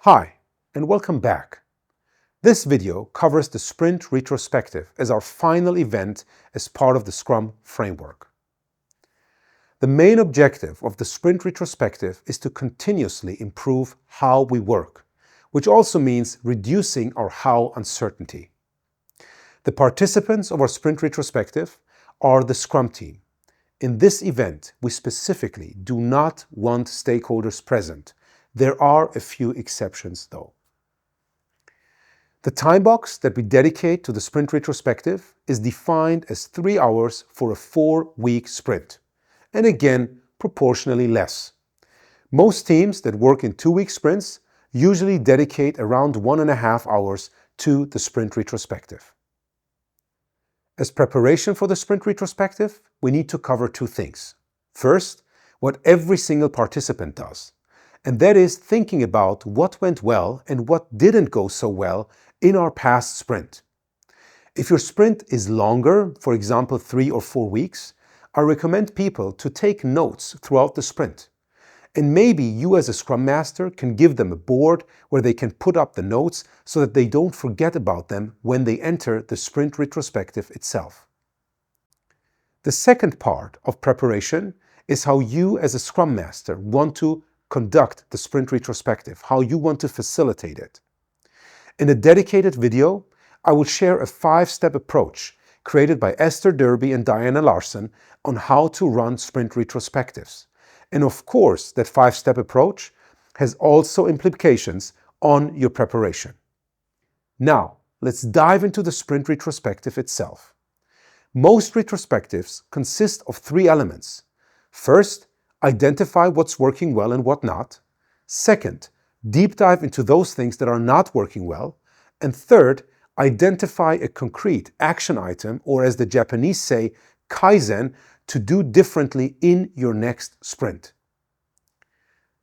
Hi, and welcome back. This video covers the Sprint Retrospective as our final event as part of the Scrum framework. The main objective of the Sprint Retrospective is to continuously improve how we work, which also means reducing our how uncertainty. The participants of our Sprint Retrospective are the Scrum team. In this event, we specifically do not want stakeholders present. There are a few exceptions though. The time box that we dedicate to the Sprint Retrospective is defined as 3 hours for a 4-week sprint, and again, proportionally less. Most teams that work in 2-week sprints usually dedicate around 1.5 hours to the Sprint Retrospective. As preparation for the Sprint Retrospective, we need to cover 2 things. First, what every single participant does, and that is thinking about what went well and what didn't go so well in our past sprint. If your sprint is longer, for example 3 or 4 weeks, I recommend people to take notes throughout the sprint. And maybe you as a Scrum Master can give them a board where they can put up the notes so that they don't forget about them when they enter the Sprint Retrospective itself. The second part of preparation is how you as a Scrum Master want to conduct the Sprint Retrospective, how you want to facilitate it. In a dedicated video, I will share a 5-step approach created by Esther Derby and Diana Larson on how to run Sprint Retrospectives. And of course, that 5-step approach has also implications on your preparation. Now, let's dive into the Sprint Retrospective itself. Most retrospectives consist of 3 elements. First, identify what's working well and what not. Second, deep dive into those things that are not working well. And third, identify a concrete action item, or as the Japanese say, Kaizen, to do differently in your next sprint.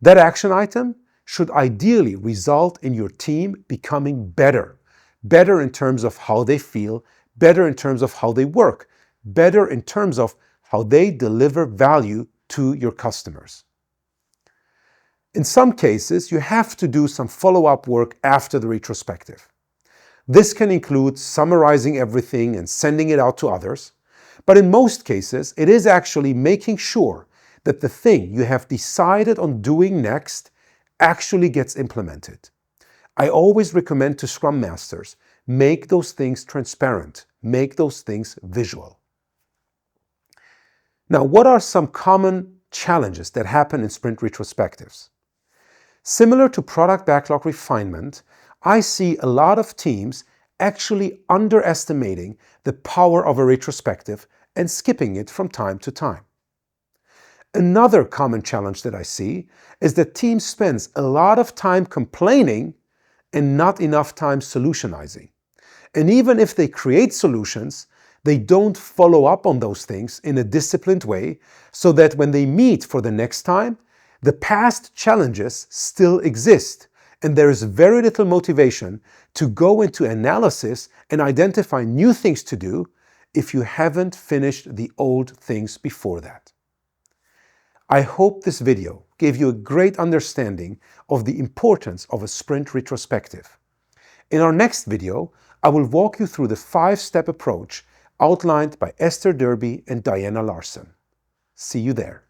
That action item should ideally result in your team becoming better. Better in terms of how they feel, better in terms of how they work, better in terms of how they deliver value to your customers. In some cases, you have to do some follow-up work after the retrospective. This can include summarizing everything and sending it out to others, but in most cases, it is actually making sure that the thing you have decided on doing next actually gets implemented. I always recommend to Scrum Masters, make those things transparent, make those things visual. Now, what are some common challenges that happen in Sprint Retrospectives? Similar to product backlog refinement, I see a lot of teams actually underestimating the power of a retrospective and skipping it from time to time. Another common challenge that I see is that teams spend a lot of time complaining and not enough time solutionizing. And even if they create solutions, they don't follow up on those things in a disciplined way so that when they meet for the next time, the past challenges still exist and there is very little motivation to go into analysis and identify new things to do if you haven't finished the old things before that. I hope this video gave you a great understanding of the importance of a Sprint Retrospective. In our next video, I will walk you through the 5-step approach outlined by Esther Derby and Diana Larson. See you there.